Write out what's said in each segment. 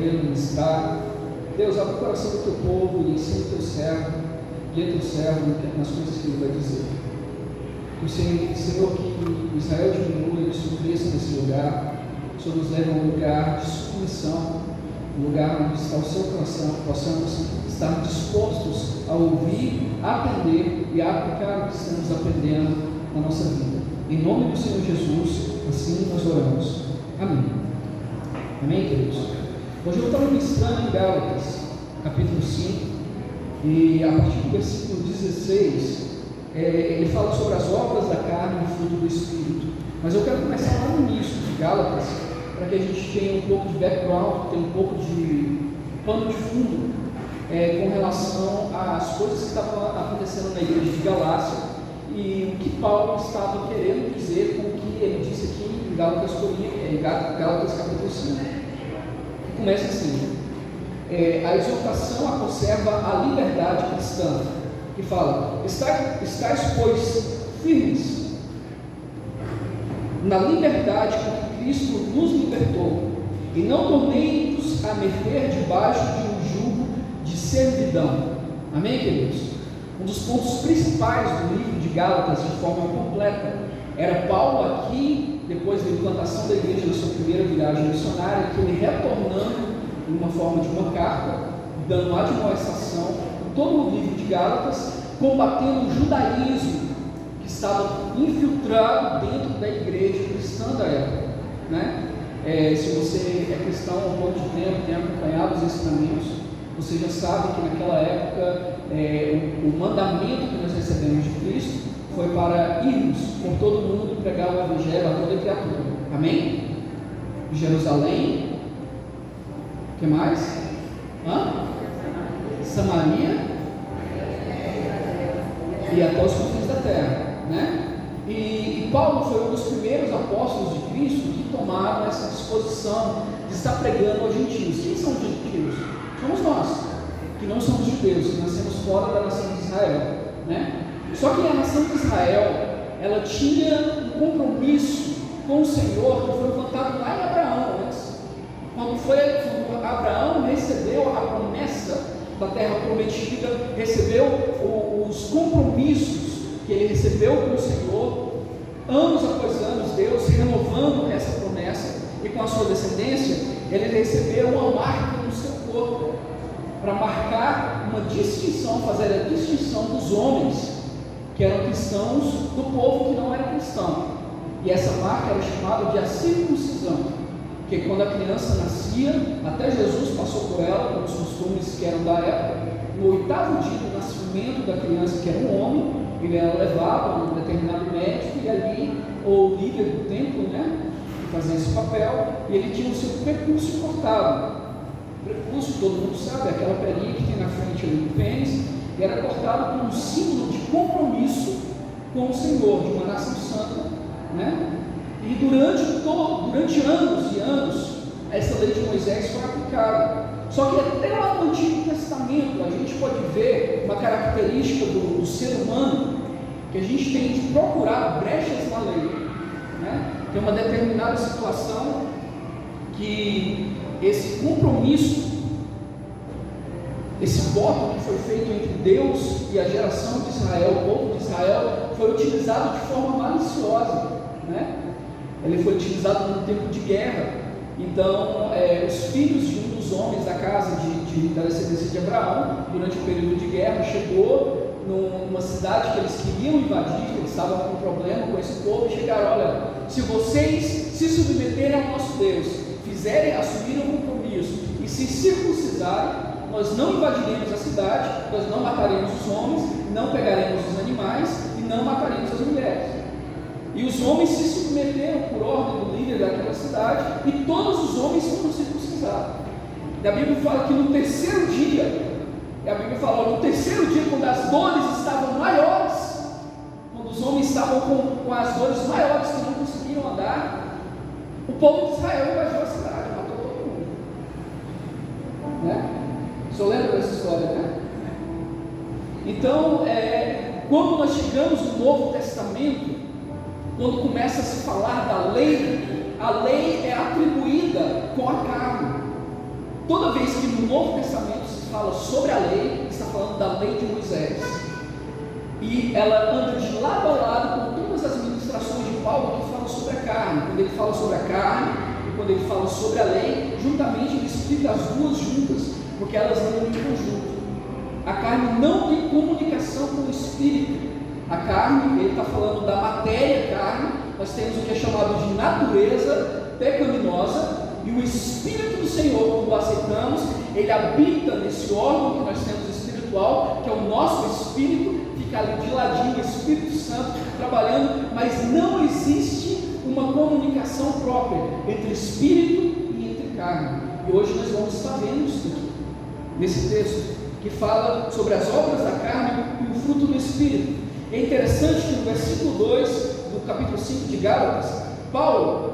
poder ministrar. Deus, abre o coração do teu povo e ensina o teu servo, guia teu servo nas coisas que ele vai dizer. Que o Senhor, que Israel diminua e que o Senhor cresça nesse lugar. O Senhor nos leva a um lugar de submissão, um lugar onde está o seu coração, possamos estar dispostos a ouvir, a aprender e a aplicar o que estamos aprendendo na nossa vida. Em nome do Senhor Jesus, assim nós oramos. Amém. Amém, queridos? Hoje eu estava ministrando em Gálatas, capítulo 5, e a partir do versículo 16, ele fala sobre as obras da carne e o fruto do Espírito. Mas eu quero começar lá no início de Gálatas, para que a gente tenha um pouco de background, tenha um pouco de pano de fundo com relação às coisas que estavam acontecendo na igreja de Galácia e o que Paulo estava querendo dizer com o que ele disse aqui em Gálatas capítulo 5. Que começa assim: a exortação a conserva a liberdade cristã, que fala: estáis, pois, firmes na liberdade com que Cristo nos libertou, e não tornei-vos a meter debaixo de um jugo de servidão. Amém, queridos? Um dos pontos principais do livro de Gálatas, de forma completa, era Paulo aqui, depois da implantação da igreja, na sua primeira viagem missionária, que ele retornando em uma forma de uma carta, dando admoestação em todo o livro de Gálatas, combatendo o judaísmo que estava infiltrado dentro da igreja cristã da época, né? Se você é cristão há um pouco de tempo, tem acompanhado os ensinamentos, você já sabe que naquela época o mandamento que nós recebemos de Cristo foi para irmos por todo mundo pregar o evangelho a toda criatura. Amém? Jerusalém, o que mais? Samaria e até os confins da terra, né? E Paulo foi um dos primeiros apóstolos de Cristo que tomaram essa disposição de estar pregando aos gentios. Quem são os gentios? Somos nós, que não somos judeus, que nascemos fora da nação de Israel, né? Só que a nação de Israel, ela tinha um compromisso com o Senhor que foi levantado lá em Abraão antes. Quando Abraão recebeu a promessa da terra prometida, recebeu os compromissos que ele recebeu com o Senhor, anos após anos, Deus renovando essa promessa, e com a sua descendência, ele recebeu uma marca no seu corpo, para marcar uma distinção, fazer a distinção dos homens que eram cristãos do povo que não era cristão. E essa marca era chamada de a circuncisão, que quando a criança nascia, até Jesus passou por ela, com os costumes que eram da época. No 8º dia do nascimento da criança, que era um homem, ele era levado a um determinado médico, e ali o líder do templo, né, que fazia esse papel, e ele tinha o seu prepúcio cortado. O prepúcio, todo mundo sabe, é aquela pelinha que tem na frente ali do pênis, e era cortado como um símbolo de compromisso com o Senhor, de uma nação santa, né? E durante anos e anos, essa lei de Moisés foi aplicada. Só que até lá no Antigo Testamento, a gente pode ver uma característica do ser humano, que a gente tem de procurar brechas na lei, né? Tem uma determinada situação que esse compromisso, esse voto que foi feito entre Deus e a geração de Israel, o povo de Israel, foi utilizado de forma maliciosa, né? Ele foi utilizado no tempo de guerra. Então, os filhos de um dos homens da casa da descendência de Abraão, durante o período de guerra, chegou numa cidade que eles queriam invadir, eles estavam com um problema com esse povo, e chegaram: olha, se vocês se submeterem ao nosso Deus, assumirem o compromisso e se circuncidarem, nós não invadiremos a cidade, nós não mataremos os homens, não pegaremos os animais e não mataremos as mulheres. E os homens se submeteram por ordem do líder daquela cidade, e todos os homens foram circuncidados. E a Bíblia fala que no terceiro dia, quando as dores estavam maiores, quando os homens estavam com as dores maiores que não conseguiam andar, o povo de Israel invadiu a cidade, matou todo mundo, né? O senhor lembra dessa história, né? Então, quando nós chegamos no Novo Testamento, quando começa a se falar da lei, a lei é atribuída com a carne. Toda vez que no Novo Testamento se fala sobre a lei, está falando da lei de Moisés. E ela anda de lado a lado com todas as ministrações de Paulo que falam sobre a carne. Quando ele fala sobre a carne e quando ele fala sobre a lei, juntamente ele explica as duas juntas, porque elas andam em conjunto. A carne não tem comunicação com o espírito. A carne, ele está falando da matéria carne. Nós temos o que é chamado de natureza pecaminosa, e o Espírito do Senhor, quando o aceitamos, ele habita nesse órgão que nós temos espiritual, que é o nosso espírito, fica ali de ladinho, o Espírito Santo trabalhando, mas não existe uma comunicação própria entre espírito e entre carne. E hoje nós vamos estar vendo isso aqui, nesse texto, que fala sobre as obras da carne e o fruto do Espírito. É interessante que no versículo 2 do capítulo 5 de Gálatas, Paulo,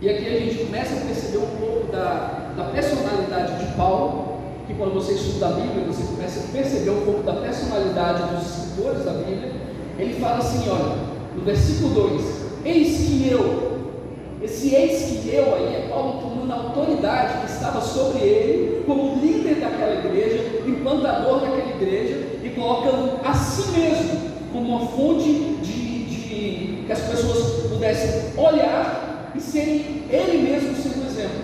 e aqui a gente começa a perceber um pouco da personalidade de Paulo, que quando você estuda a Bíblia, você começa a perceber um pouco da personalidade dos escritores da Bíblia. Ele fala assim, olha, no versículo 2, eis que eu, esse eis que eu aí é Paulo tomando a autoridade que estava sobre ele, como líder daquela igreja, implantador daquela igreja, e colocando a si mesmo como uma fonte de que as pessoas pudessem olhar e serem ele mesmo sendo exemplo.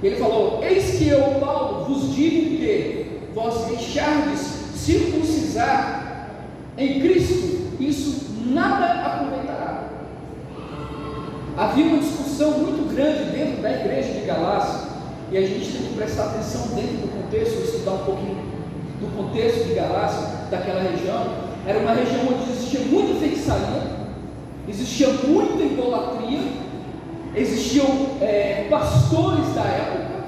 Ele falou, eis que eu, Paulo, vos digo que vós deixardes circuncisar em Cristo, isso nada aproveitará. Havia uma discussão muito grande dentro da igreja de Galácia, e a gente tem que prestar atenção dentro do contexto, estudar um pouquinho do contexto de Galácia, daquela região. Era uma região onde existia muita feitiçaria, existia muita idolatria, existiam pastores da época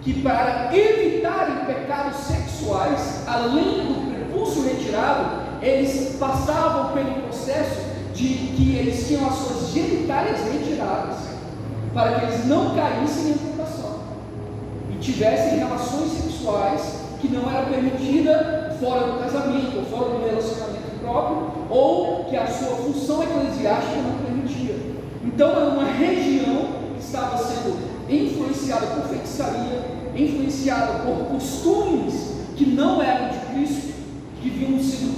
que, para evitarem pecados sexuais, além do prepúcio retirado, eles passavam pelo processo de que eles tinham as suas genitálias retiradas, para que eles não caíssem em tentação e tivessem relações sexuais que não era permitida fora do casamento, ou fora do relacionamento próprio, ou que a sua função eclesiástica não permitia. Então era uma região que estava sendo influenciada por feitiçaria, influenciada por costumes que não eram de Cristo, que vinham sido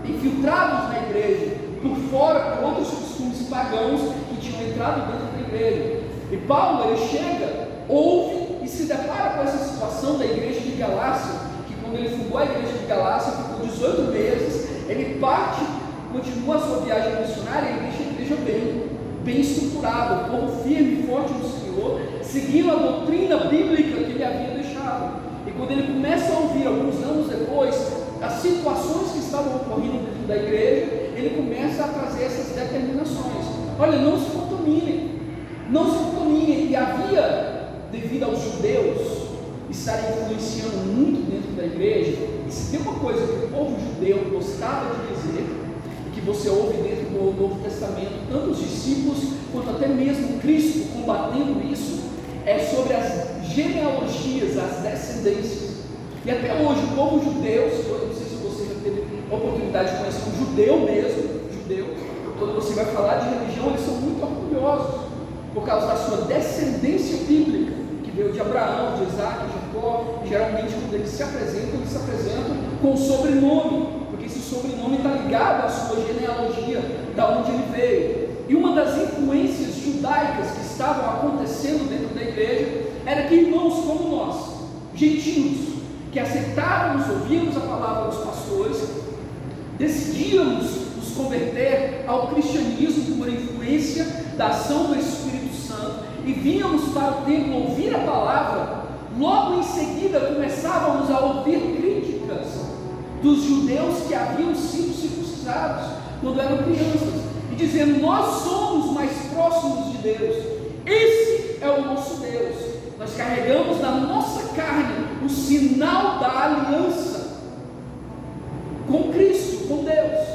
infiltrados na igreja por fora por outros costumes pagãos que tinham entrado dentro da igreja. E Paulo, ele chega, ouve e se depara com essa situação da igreja de Galácia, que quando ele fundou a igreja de Galácia, ficou 18 meses, ele parte, continua a sua viagem missionária e deixa a igreja bem estruturada, o povo firme e forte no Senhor, seguindo a doutrina bíblica que ele havia deixado. E quando ele começa a ouvir, alguns anos depois, as situações que estavam ocorrendo dentro da igreja, ele começa a trazer essas determinações. Olha, não se contaminem, não se contaminem. E havia, devido aos judeus estarem influenciando muito dentro da igreja, e se tem uma coisa que o povo judeu gostava de dizer, que você ouve dentro do Novo Testamento, tanto os discípulos quanto até mesmo Cristo combatendo isso, é sobre as genealogias, as descendências. E até hoje o povo judeu, eu não sei se você já teve a oportunidade de conhecer um judeu mesmo, quando você vai falar de religião, eles são muito orgulhosos por causa da sua descendência bíblica, que veio de Abraão, de Isaac, de Jacó. Geralmente quando eles se apresentam com o sobrenome, porque esse sobrenome está ligado à sua genealogia, da onde ele veio. E uma das influências judaicas que estavam acontecendo dentro da igreja era que irmãos como nós, gentios, que aceitávamos, ouvíamos a palavra dos pastores, decidíamos nos converter ao cristianismo por influência da ação do Espírito Santo e vínhamos para o templo ouvir a palavra. Logo em seguida começávamos a ouvir críticas dos judeus que haviam sido circuncidados quando eram crianças, e dizendo: nós somos mais próximos de Deus, esse é o nosso Deus, nós carregamos na nossa carne o sinal da aliança com Cristo, com Deus.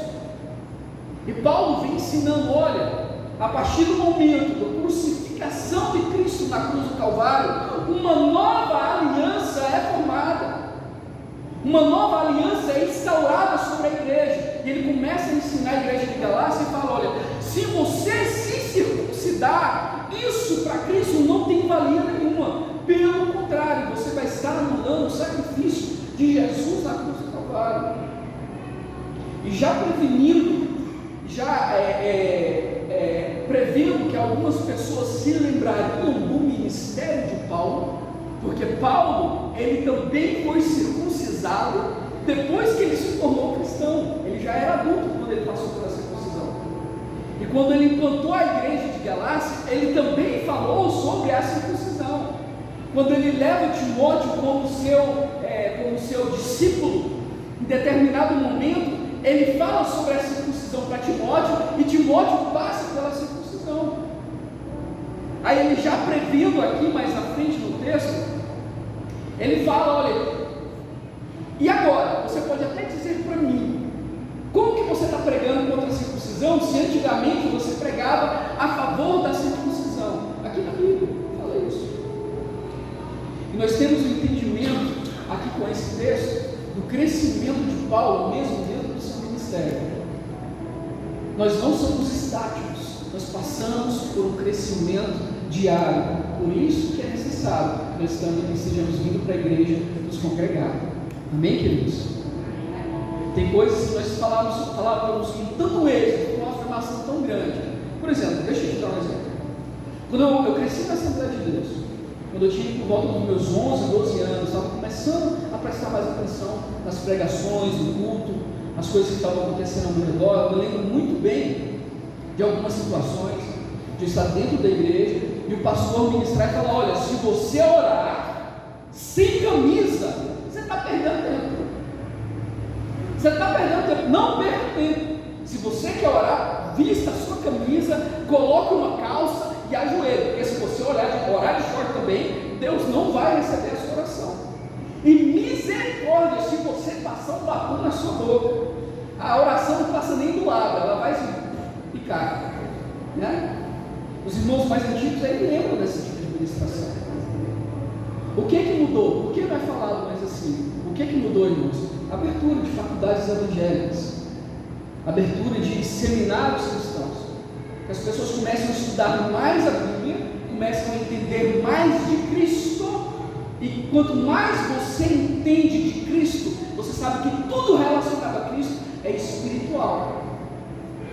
E Paulo vem ensinando: olha, a partir do momento da crucificação de Cristo na cruz do Calvário, uma nova aliança é formada, uma nova aliança é instaurada sobre a igreja. E ele começa a ensinar a igreja de Galácia e fala: olha, se você se circuncidar, isso para Cristo não tem valia nenhuma, pelo contrário, você vai estar de Jesus na cruz do Calvário. E já prevenindo, prevendo que algumas pessoas se lembrariam do ministério de Paulo, porque Paulo, ele também foi circuncisado depois que ele se tornou cristão. Ele já era adulto quando ele passou pela circuncisão. E quando ele implantou a igreja de Galácia, ele também falou sobre a circuncisão. Quando ele leva Timóteo como seu discípulo, em determinado momento, ele fala sobre a circuncisão para Timóteo, e Timóteo passa pela circuncisão. Aí ele já prevendo aqui mais na frente no texto, ele fala: olha, e agora? Você pode até dizer para mim, como que você está pregando contra a circuncisão, se antigamente você pregava a favor da circuncisão? Aqui na Bíblia fala isso. E nós temos um entendimento aqui com esse texto do crescimento de Paulo, mesmo dentro do seu ministério. Nós não somos estáticos, nós passamos por um crescimento diário. Por isso que é necessário que nós estejamos vindo para a igreja nos congregar. Amém, queridos? Tem coisas que nós falávamos com tanto êxito, com uma afirmação tão grande. Por exemplo, deixa eu te dar um exemplo. Quando eu cresci na Assembleia de Deus, quando eu tinha por volta dos meus 11, 12 anos, estava começando a prestar mais atenção nas pregações, no culto, as coisas que estavam acontecendo ao meu redor. Eu me lembro muito bem de algumas situações, de estar dentro da igreja e o pastor ministrar e falar: olha, se você orar sem camisa, você está perdendo tempo. Você está perdendo tempo, não perca tempo. Se você quer orar, vista a sua camisa, coloque uma calça e ajoelhe, porque se você orar de short também, Deus não vai receber a sua oração. E misericórdia se você passar um batom na sua boca, a oração não passa nem do lado, ela vai ficar, né? Os irmãos mais antigos aí lembram desse tipo de ministração. O que mudou? Por que não é falado mais assim? O que mudou, irmãos? Abertura de faculdades evangélicas, abertura de seminários cristãos, que as pessoas começam a estudar mais a Bíblia, começam a entender mais de Cristo, e quanto mais você entende de Cristo, você sabe que tudo relacionado a Cristo é espiritual.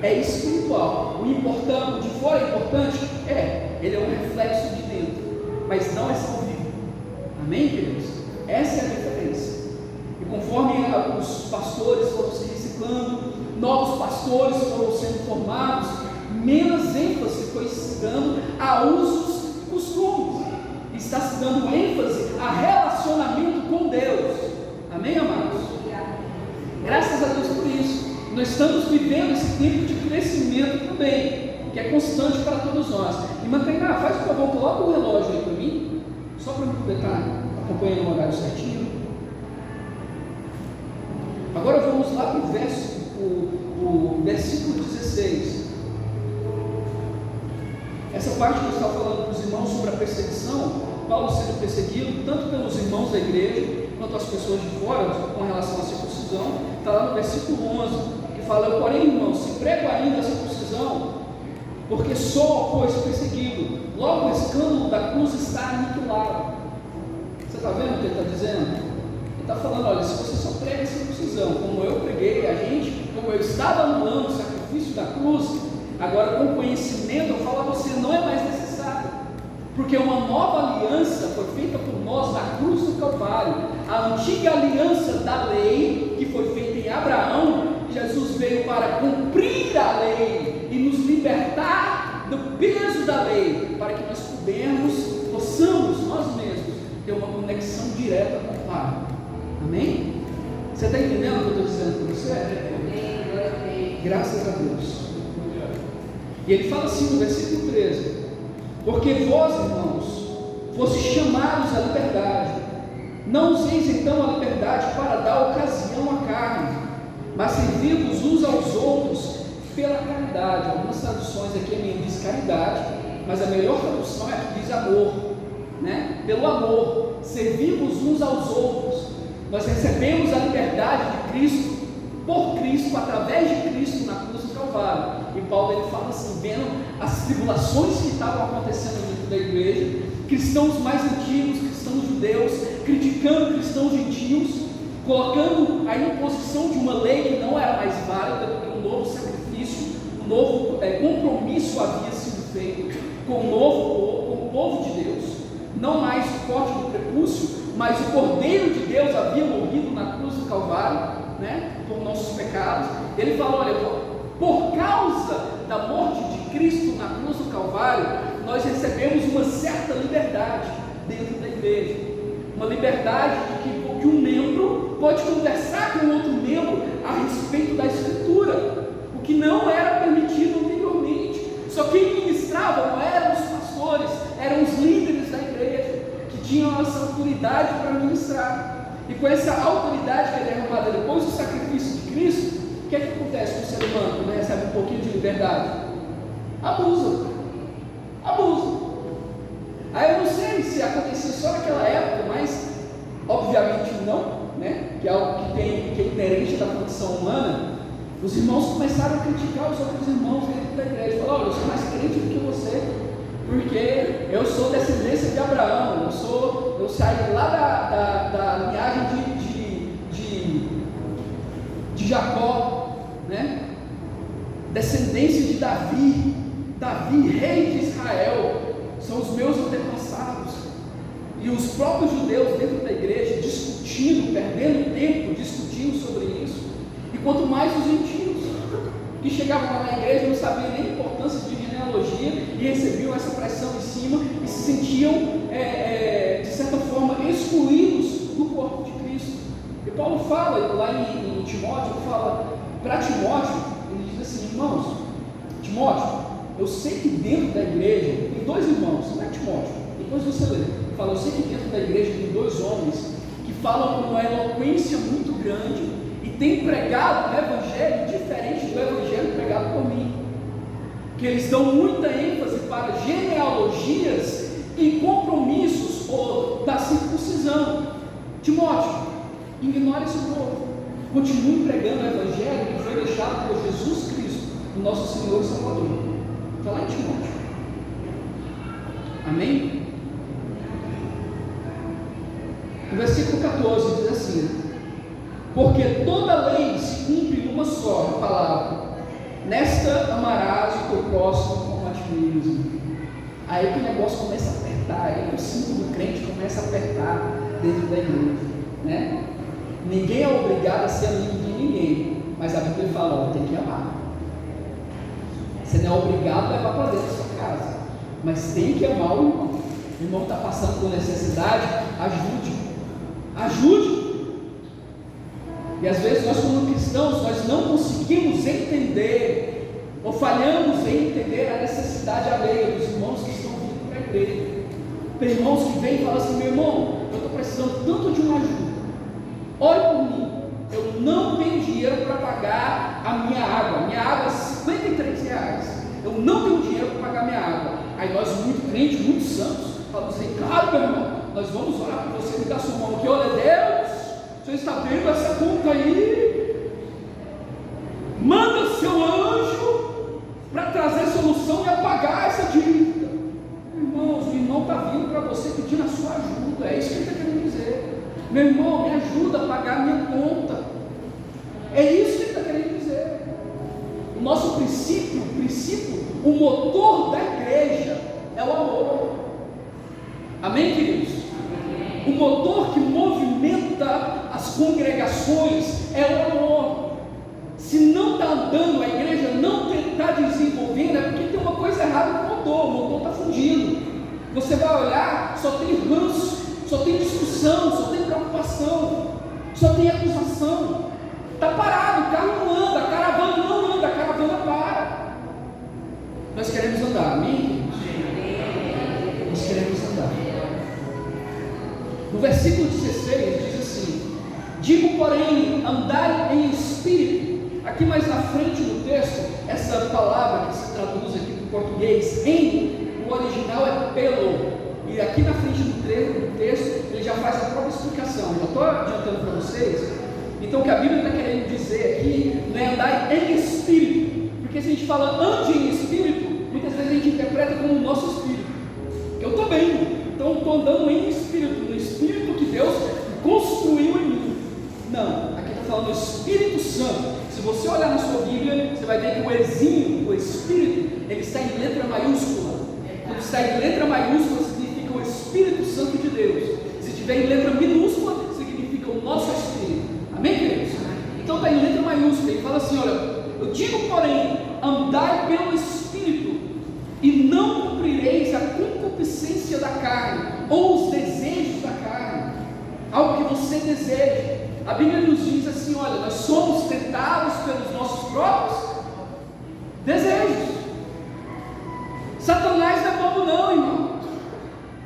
É espiritual. O importante, o de fora é importante? Ele é um reflexo de dentro, mas não é salvífico. Amém, queridos? Essa é a diferença. E conforme os pastores foram se reciclando, novos pastores foram sendo formados, menos ênfase foi se dando a usos e costumes, está se dando ênfase a relacionamento com Deus. Amém, amados? Graças a Deus por isso. Nós estamos vivendo esse tempo de crescimento também, que é constante para todos nós. E mantenha, faz por favor, coloca o relógio aí para mim, só para eu poder estar acompanhando o horário certinho. Agora vamos lá para o versículo 16. Essa parte que eu estava falando para os irmãos sobre a perseguição, Paulo sendo perseguido, tanto pelos irmãos da igreja, quanto as pessoas de fora, com relação à circuncisão, está lá no versículo 11, que fala: porém, irmãos, se prego ainda a circuncisão, porque sou, pois, perseguido, logo o escândalo da cruz está aniquilado. Você está vendo o que ele está dizendo? Ele está falando: olha, se você só prega a circuncisão, como eu preguei, como eu estava anulando o sacrifício da cruz, agora com conhecimento eu falo a você, não é mais necessário, porque uma nova aliança foi feita por nós na cruz do Calvário. A antiga aliança da lei, que foi feita em Abraão, Jesus veio para cumprir a lei e nos libertar do peso da lei, para que nós possamos nós mesmos ter uma conexão direta com o Pai. Amém? Você está entendendo o que eu estou dizendo para você? Graças a Deus. E ele fala assim no versículo 13: porque vós, irmãos, fostes chamados à liberdade, não useis então a liberdade para dar ocasião à carne, mas servi-vos uns aos outros pela caridade. Algumas traduções aqui a minha diz caridade, mas a melhor tradução é a que diz amor, né? Pelo amor, servimos uns aos outros. Nós recebemos a liberdade de Cristo, por Cristo, através de Cristo na cruz do Calvário. E Paulo ele fala assim, vendo as tribulações que estavam acontecendo dentro da igreja, cristãos mais antigos, cristãos judeus, criticando cristãos gentios, colocando a imposição de uma lei que não era mais válida, porque um novo sacrifício, um novo compromisso havia sido feito com o povo de Deus, não mais o corte do prepúcio, mas o Cordeiro de Deus havia morrido na cruz do Calvário, né, por nossos pecados. Ele falou: olha, por causa da morte de Cristo na cruz do Calvário, nós recebemos uma certa liberdade dentro da igreja, uma liberdade de que um membro pode conversar com outro membro a respeito da Escritura, o que não era permitido anteriormente. Só quem ministrava não eram os pastores, eram os líderes da igreja, que tinham essa autoridade para ministrar. E com essa autoridade que é derramada depois do sacrifício de Cristo, o que é que acontece com o ser humano quando recebe um pouquinho de liberdade? Abusa. Aí eu não sei se acontecia só naquela época, mas obviamente não, né? Que é algo que é inerente da condição humana. Os irmãos começaram a criticar os outros irmãos dentro da igreja. Falaram: olha, eu sou mais crente do que você, porque eu sou descendência de Abraão, eu saí lá da linhagem de Jacó, né? Descendência de Davi, rei de Israel, são os meus antepassados. E os próprios judeus dentro da igreja discutindo, perdendo tempo discutindo sobre isso. E quanto mais os gentios, que chegavam lá na igreja, não sabiam nem a importância de genealogia e recebiam essa pressão em cima e se sentiam, de certa forma, excluídos do corpo de Cristo. E Paulo fala, lá em Timóteo, ele fala para Timóteo, ele diz assim: irmãos, Timóteo, eu sei que dentro da igreja tem dois irmãos, não é Timóteo, depois você lê, ele fala: eu sei que dentro da igreja tem dois homens que falam com uma eloquência muito grande e têm pregado um evangelho diferente do evangelho pregado por mim, que eles dão muita ênfase para genealogias e compromissos da circuncisão. Timóteo, ignore esse povo, continue pregando o evangelho que foi deixado por Jesus Cristo, o nosso Senhor e Salvador. Está lá em Timóteo. Amém? O versículo 14 diz assim: porque toda lei se cumpre numa só palavra, nesta amarás o teu próximo como a ti mesmo. Aí que o negócio começa a apertar, aí o cinto do crente começa a apertar dentro da igreja, né? Ninguém é obrigado a ser amigo de ninguém, mas a Bíblia fala: tem que amar. Você não é obrigado a levar para dentro da sua casa, mas tem que amar o irmão. O irmão está passando por necessidade, ajude. E às vezes nós, como cristãos, nós não conseguimos entender, ou falhamos em entender a necessidade alheia dos irmãos que estão vindo para a igreja. Tem irmãos que vêm e falam assim: meu irmão, eu estou precisando tanto de uma ajuda, ore por mim, eu não tenho dinheiro para pagar a minha água é R$53, eu não tenho dinheiro para pagar minha água. Aí nós, muito crentes, muito santos, falamos assim: claro, meu irmão, nós vamos orar por você, me dá sua mão aqui, olha Deus, o Senhor está vendo essa conta aí, manda seu anjo para trazer solução e apagar essa dívida. Irmãos, o irmão está vindo para você pedindo a sua ajuda, é isso que ele está querendo dizer. Meu irmão, me ajuda a pagar a minha conta, é isso que ele está querendo dizer. O nosso princípio, o motor da igreja é o amor. Amém, queridos? O motor que movimenta as congregações é o amor. Se não está andando, a igreja não está desenvolvendo, é porque tem uma coisa errada no motor. O motor está fundido. Você vai olhar, só tem ranço, só tem discussão, só tem preocupação, só tem acusação. Está parado, o carro não anda, a caravana não anda, a caravana para. Nós queremos andar, amém? Nós queremos andar. No versículo 16 diz assim: digo, porém, andai em espírito. Aqui mais na frente no texto, essa palavra que se traduz aqui para o português em, o original é pelo. E aqui na frente do texto, ele já faz a própria explicação. Já estou adiantando para vocês. Então o que a Bíblia está querendo dizer aqui não é andar em espírito, porque se a gente fala ande em espírito, muitas vezes a gente interpreta como o nosso espírito. Eu estou bem, então estou andando em espírito, no espírito que Deus construiu em mim. Não, falando Espírito Santo. Se você olhar na sua Bíblia, você vai ver que o exílio, o Espírito, ele está em letra maiúscula. Quando está em letra maiúscula, significa o Espírito Santo de Deus. Se tiver em letra minúscula, significa o nosso Espírito. Amém, queridos? Então está em letra maiúscula. Ele fala assim, olha, eu digo, porém, andai pelo Espírito, e não cumprireis a concupiscência da carne, ou os desejos da carne, algo que você deseja. A Bíblia nos diz assim, olha, nós somos tentados pelos nossos próprios desejos. Satanás não é bobo não, irmão.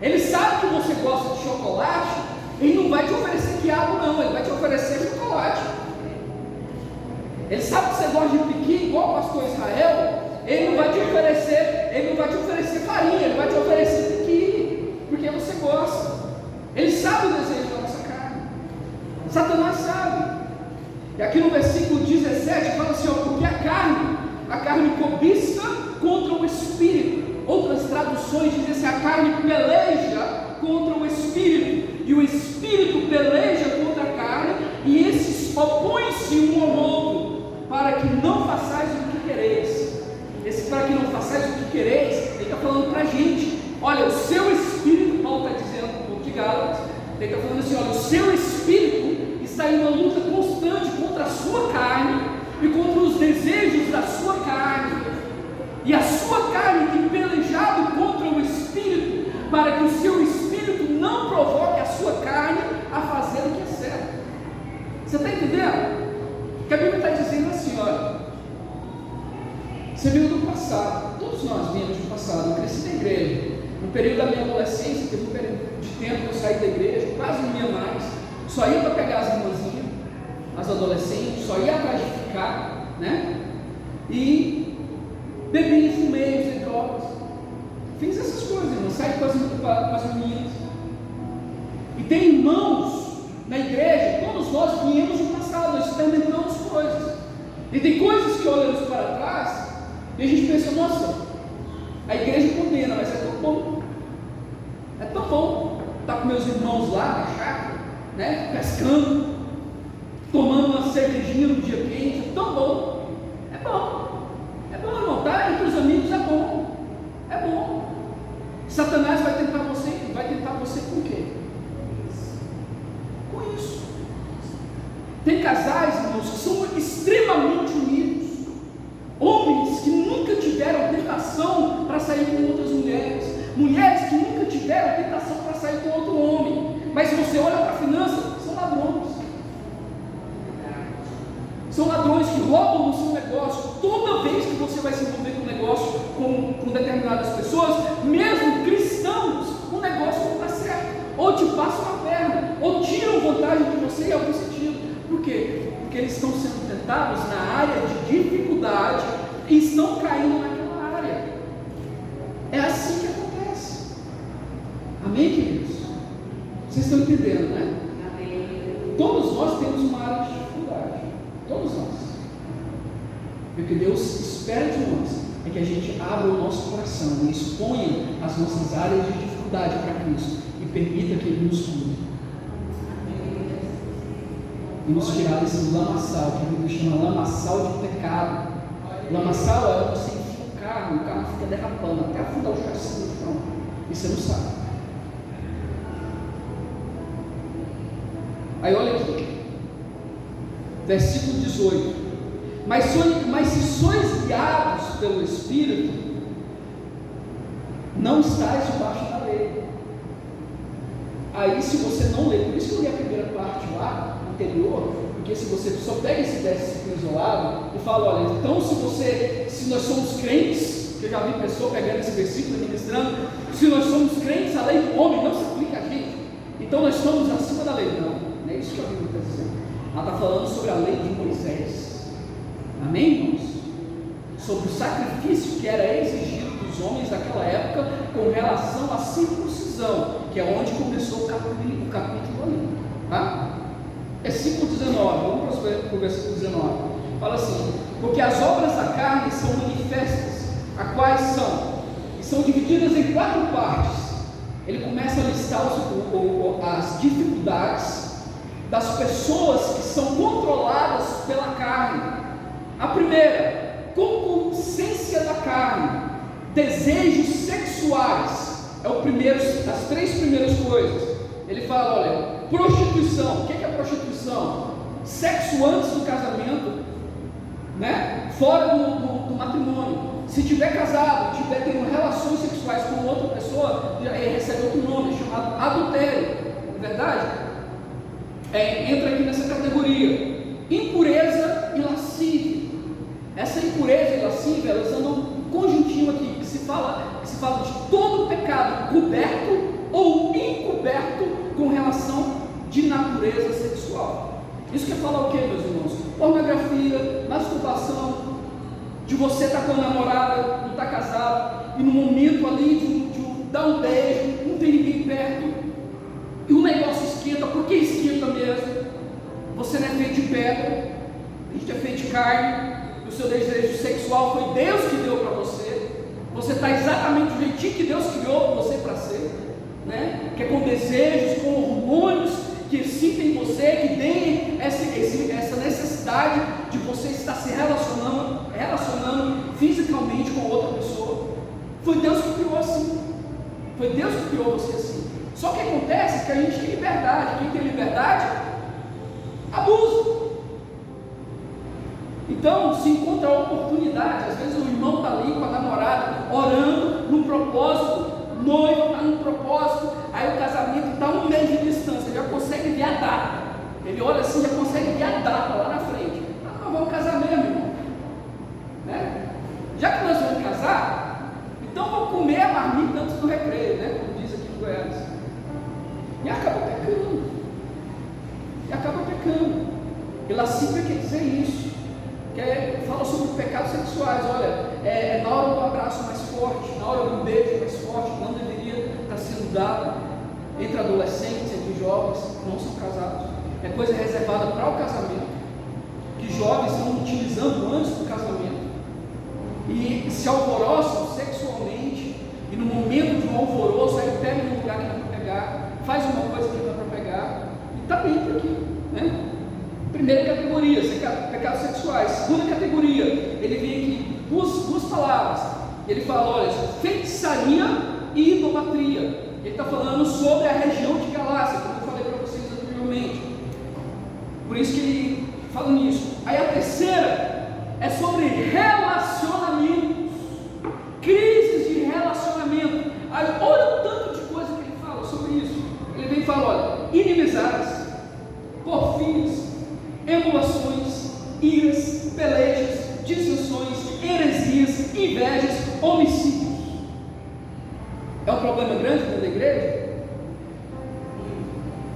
Ele sabe que você gosta de chocolate, ele não vai te oferecer quiabo não, ele vai te oferecer chocolate. Ele sabe que você gosta de piqui, igual o pastor Israel, ele não vai te oferecer farinha, ele vai te oferecer piqui, porque você gosta. Ele sabe o desejo da nossa carne. Satanás sabe. E aqui no versículo 17 fala assim, ó, porque a carne cobiça contra o Espírito. Outras traduções dizem assim, a carne peleja contra o Espírito, e o Espírito peleja contra a carne, e esses opõem-se um ao outro, para que não façais o que quereis. Esse para que não façais o que quereis, ele está falando para a gente, olha, o seu Espírito, Paulo está dizendo no book de Gálatas, ele está falando assim, olha, o seu Espírito está em uma luta constante contra a sua carne, e contra os desejos da sua carne, e a sua carne tem pelejado contra o Espírito, para que o seu Espírito não provoque a sua carne a fazer o que é certo. Você está entendendo? Que a Bíblia está dizendo assim, olha, você viu do passado, todos nós vimos do passado, eu cresci na igreja, no período da minha adolescência, teve um período de tempo que eu saí da igreja, quase não ia mais, só ia para pegar as irmãzinhas, as adolescentes, só ia para ficar, né? E bebi, fumei, usei drogas, fiz essas coisas, irmão, saí com as meninas. E tem irmãos na igreja, todos nós viemos do passado, nós experimentamos coisas, e tem coisas que olhamos para trás, e a gente pensa, nossa, a igreja condena, mas é tão bom estar com meus irmãos lá na chácara, né, pescando, tomando uma cervejinha no dia quente, é tão bom, irmão, tá entre os amigos, é bom. Satanás vai tentar você com o quê? Com isso. Tem casais, irmãos, que são extremamente unidos, homens que nunca tiveram tentação para sair com outras mulheres, mulheres que nunca tiveram tentação para sair com outro homem, mas se você olha para a finança, são ladrões. São ladrões que roubam no seu negócio. Toda vez que você vai se envolver com um negócio com determinadas pessoas, mesmo cristãos, o negócio não está certo, ou te passam a perna, ou tiram vantagem de você em algum sentido. Por quê? Porque eles estão sendo tentados na área de dificuldade e estão caindo naquela área. É assim que acontece. Amém, queridos? Vocês estão entendendo, né? Amém. Todos nós temos uma área de dificuldade. Todos nós. E o que Deus espera de nós é que a gente abra o nosso coração e exponha as nossas áreas de dificuldade para Cristo e permita que Ele nos cure e nos tirar desse lamaçal, que a Bíblia chama lamaçal de pecado. Lamaçal é você enfia o carro fica derrapando até afundar o chassi no chão e você não sabe. Aí olha aqui, versículo 18: mas se sois guiados pelo Espírito, não estáis debaixo da lei. Aí se você não lê, por isso que eu li a primeira parte lá, anterior, porque se você só pega esse versículo isolado e fala, olha, então se nós somos crentes, que eu já vi pessoa pegando esse versículo e ministrando, se nós somos crentes, a lei do homem não se aplica a gente, então nós estamos acima da lei. Não é isso que a Bíblia está dizendo. Ela está falando sobre a lei de Moisés. Amém, irmãos? Sobre o sacrifício que era exigido dos homens daquela época com relação à circuncisão, que é onde começou o capítulo ali, tá? Versículo 19, vamos para o versículo 19, fala assim: porque as obras da carne são manifestas, as quais são divididas em 4 partes. Ele começa a listar as dificuldades das pessoas que são controladas A primeira, concupiscência da carne, desejos sexuais, as 3 primeiras coisas. Ele fala, olha, prostituição. O que é prostituição? Sexo antes do casamento, né? Fora do matrimônio. Se tiver casado, tiver tendo relações sexuais com outra pessoa, ele recebe outro nome, chamado adultério. Não é verdade? Entra aqui nessa categoria. Impureza e lascívia. Essa impureza e lascívia, elas andam um conjuntinho aqui, que se fala de todo pecado coberto ou encoberto com relação de natureza sexual. Isso quer falar o que, meus irmãos? Pornografia, masturbação, de você estar com a namorada, não estar casado, e no momento ali de dar um beijo, não tem ninguém perto, e o negócio esquenta, porque esquenta mesmo. Você não é feito de pedra, a gente é feito de carne, e o seu desejo sexual foi Deus que deu para você. Você está exatamente do jeitinho que Deus criou você para ser, né? Que é com desejos, com hormônios que excitem em você, que deem essa necessidade de você estar se relacionando fisicamente com outra pessoa. Foi Deus que criou assim. Foi Deus que criou você assim. Só que acontece que a gente tem liberdade. Quem tem liberdade, abusa. Então, se encontra a oportunidade, às vezes o irmão está ali com a namorada, orando, num propósito, noivo está num propósito, aí o casamento está 1 mês de distância, ele já consegue ver a data, ele olha assim, já consegue ver a data lá na frente. Nós vamos casar mesmo, irmão, né? Já que nós vamos casar, então vamos comer a marmita antes do recreio, né? Como diz aqui em Goiás, e acaba pecando, e lascívia quer dizer isso. Fala sobre pecados sexuais. Olha, na hora do abraço mais forte, na hora do beijo mais forte, não deveria estar sendo dado entre adolescentes, entre jovens que não são casados. É coisa reservada para o casamento, que jovens estão utilizando antes do casamento e se alvoroçam sexualmente, e no momento de um alvoroço aí pega um lugar que não é para pegar, faz uma coisa que não é para pegar, e está dentro aqui, né? Primeira categoria, pecados sexuais. Segunda categoria, ele vem aqui, duas palavras. Ele fala, olha, feitiçaria e idolatria. Ele está falando sobre a região de Galácia, como eu falei para vocês anteriormente. Por isso que ele fala nisso. Aí a terceira é sobre relacionamentos, crises de relacionamento. Aí olha o tanto de coisa que ele fala sobre isso. Ele vem e fala, olha, inimizades, porfias, emulações, iras, pelejas, dissensões, heresias, invejas, homicídios. É um problema grande dentro da igreja?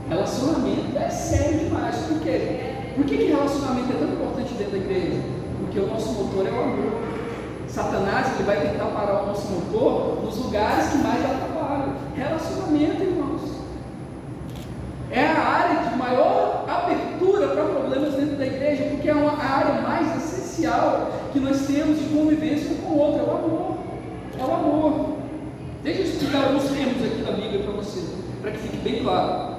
Relacionamento é sério demais. Por quê? Por que relacionamento é tão importante dentro da igreja? Porque o nosso motor é o amor. Satanás, ele vai tentar parar o nosso motor nos lugares que mais atrapalham. Relacionamento, irmãos, é a área de maior abertura para problemas dentro da igreja, porque é a área mais essencial que nós temos de convivência um com o outro. É o amor. É o amor. Deixa eu explicar alguns termos aqui na Bíblia para você, para que fique bem claro.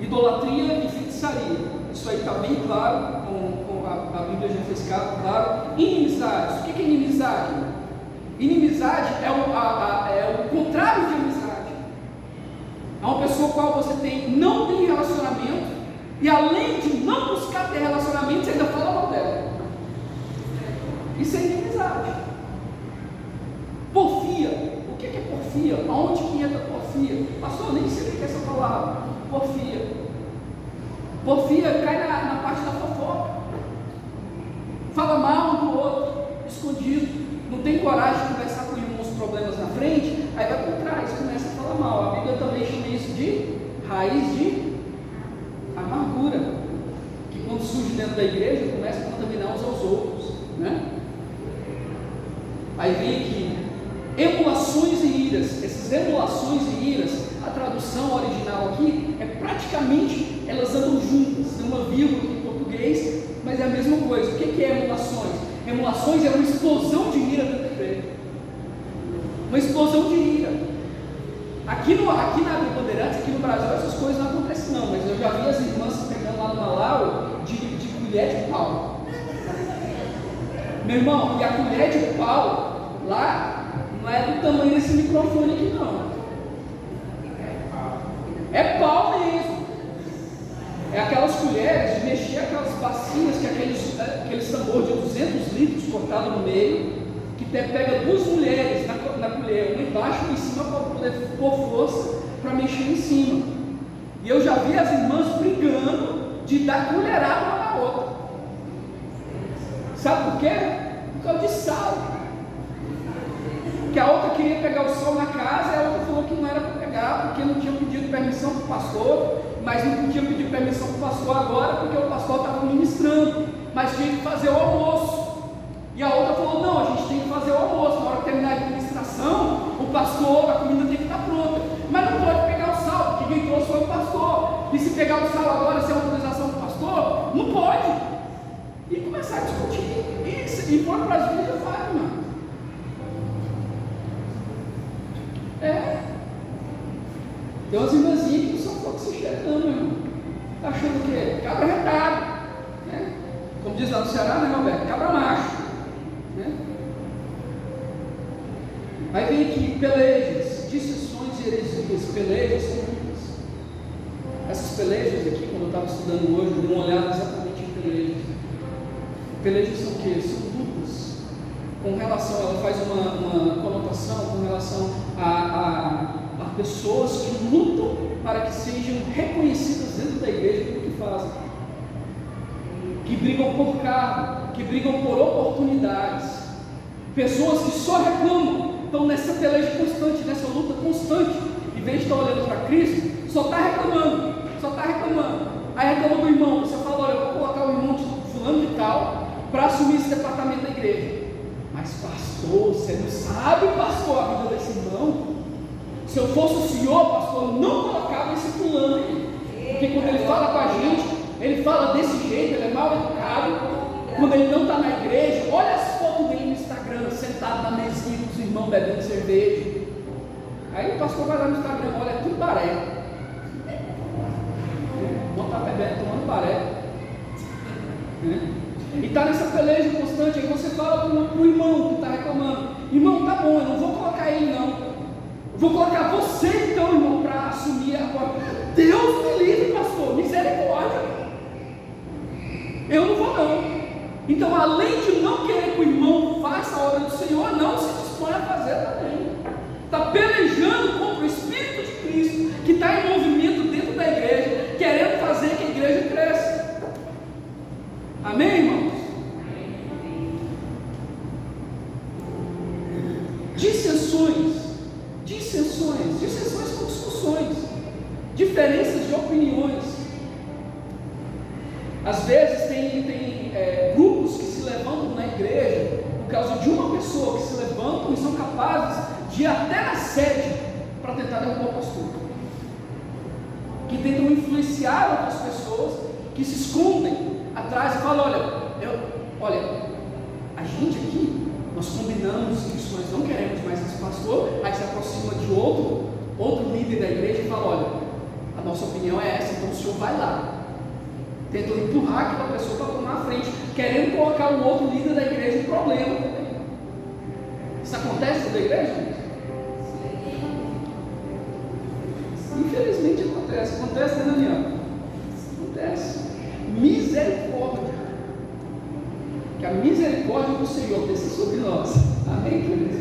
Idolatria e feitiçaria. Isso aí está bem claro, a Bíblia já fez claro. Inimizades. O que é inimizade? Inimizade é o contrário de amizade. É uma pessoa com a qual você não tem relacionamento, e além de não buscar ter relacionamento, você ainda fala mal dela. Isso é inimizade. Porfia. O que é porfia? Aonde que entra porfia? Pastor, nem sei o que é essa palavra. Porfia. Porfia cai na parte da fofoca. Fala mal um do outro, escondido. Não tem coragem de conversar com irmãos problemas na frente, aí vai por trás, começa a falar mal. A Bíblia também chama isso de raiz de amargura, que quando surge dentro da igreja, começa a contaminar uns aos outros, né? Aí vem aqui, emulações e iras. Essas emulações e iras, a tradução original aqui, é praticamente, elas andam juntas, tem uma vírgula aqui em português, mas é a mesma coisa. O que é emulações? Emulações é uma explosão de ira dentro da igreja. Uma explosão de ira. Aqui na Bandeirantes, aqui no Brasil, essas coisas não acontecem não, mas eu já vi as irmãs pegando lá no Malau de colher de pau. Meu irmão, e a colher de pau lá não é do tamanho desse microfone aqui não. É pau mesmo. É aquelas colheres de mexer aquelas bacias, que aqueles tambor de 200 litros cortado no meio, que pega duas mulheres na colher, uma embaixo e uma em cima, para poder pôr força para mexer em cima. E eu já vi as irmãs brigando de dar colherada uma na outra. Sabe por quê? Por causa de sal. Que a outra queria pegar o sal na casa, e a outra falou que não era para pegar, porque não tinha pedido permissão para o pastor, mas não podia pedir permissão para o pastor agora, porque o pastor estava ministrando, mas tinha que fazer o almoço. E a outra falou, não, a gente tem que fazer o almoço, na hora que terminar a administração, o pastor, a comida tem que estar pronta, mas não pode pegar o sal, porque quem trouxe foi o pastor, e se pegar o sal agora, sem autorização do pastor, não pode. E começar a discutir isso, e foram para as vidas de Fátima. Tem umas irmãzinhas que não são pouco se enxergando, meu irmão. Está achando o quê? Cabra retado, né? Como diz lá no Ceará, né, Roberto? Cabra macho, né? Aí vem aqui, pelejas, dissensões e heresias, pelejas são lutas. Essas pelejas aqui, quando eu estava estudando hoje, eu dei uma olhada exatamente em pelejas. Pelejas são o quê? São lutas. Com relação, ela faz uma conotação com relação a pessoas que lutam para que sejam reconhecidas dentro da igreja pelo que fazem, que brigam por cargo, que brigam por oportunidades, pessoas que só reclamam, estão nessa peleja constante, nessa luta constante, em vez de estar olhando para Cristo, só está reclamando, aí reclama do irmão, você fala, olha, eu vou colocar o irmão de fulano de tal para assumir esse departamento da igreja, mas pastor, você não sabe, pastor, a vida desse irmão. Se eu fosse o senhor, pastor, eu não colocava esse fulano aí, porque quando ele fala com a gente, ele fala desse jeito, ele é mal educado, quando ele não está na igreja, olha as fotos dele no Instagram, sentado na mesinha com os irmãos bebendo cerveja, aí o pastor vai lá no Instagram, olha, é tudo baré, o irmão está bebendo, tomando baré, e está nessa peleja constante, aí você fala para o irmão que está reclamando, irmão, tá bom, eu não vou colocar ele não, vou colocar você então, irmão, para assumir a porta. Deus me livre, pastor, misericórdia. Eu não vou não. Então, além de não querer que o irmão faça a obra do Senhor, não se dispõe a fazer também. Está pelejando contra o Espírito de Cristo, que está em movimento dentro da igreja, querendo fazer que a igreja cresça. Amém, irmãos? Dissensões são discussões, diferenças de opiniões. Às vezes tem grupos que se levantam na igreja por causa de uma pessoa, que se levantam e são capazes de ir até na sede para tentar derrubar o pastor, que tentam influenciar outras pessoas, que se escondem atrás e falam, olha, a gente aqui, nós combinamos isso, nós não queremos mais esse pastor, aí se aproxima de outro líder da igreja e fala, olha, a nossa opinião é essa, então o senhor vai lá. Tentam empurrar aquela pessoa para tomar a frente, querendo colocar o outro líder da igreja em problema também. Isso acontece dentro da igreja? Infelizmente acontece, né, Daniel? Acontece. Misericórdia. Que a misericórdia do Senhor desça sobre nós. Amém, queridos?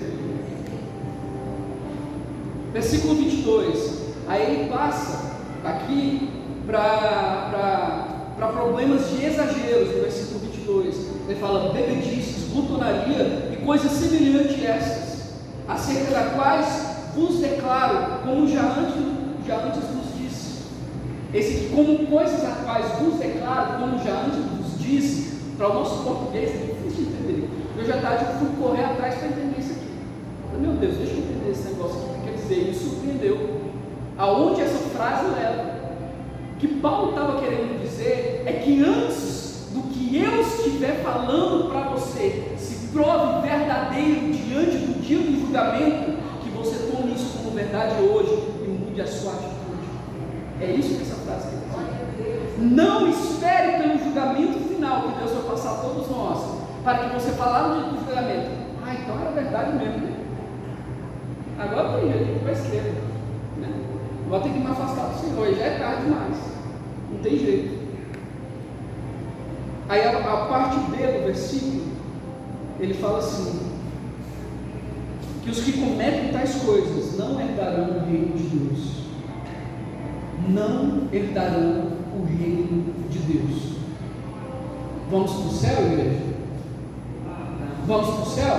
Versículo 22. Aí ele passa aqui para problemas de exageros, no versículo 22. Ele fala bebedices, glutonaria e coisas semelhantes a estas, acerca das quais vos declaro, como já antes vos disse. Esse aqui, como coisas a quais vos declaro, como já antes vos disse, para o nosso português é difícil de entender. Hoje à tarde eu fui correr atrás para entender isso aqui. Meu Deus, deixa eu entender esse negócio aqui, quer dizer, me surpreendeu. Aonde essa frase leva? O que Paulo estava querendo dizer é que antes do que eu estiver falando para você se prove verdadeiro diante do dia do julgamento, que você tome isso como verdade hoje e mude a sua atitude. É isso que essa frase quer dizer. Não espere pelo julgamento final que Deus vai passar a todos nós, para que você falar no dia do julgamento: ah, então era verdade mesmo, né? Agora tem jeito para a esquerda, né? Vou ter que me afastar do Senhor, já é tarde demais, não tem jeito. Aí a parte B do versículo, ele fala assim: que os que cometem tais coisas não herdarão o reino de Deus. Não herdarão o reino de Deus. Vamos para o céu, igreja? Vamos para o céu?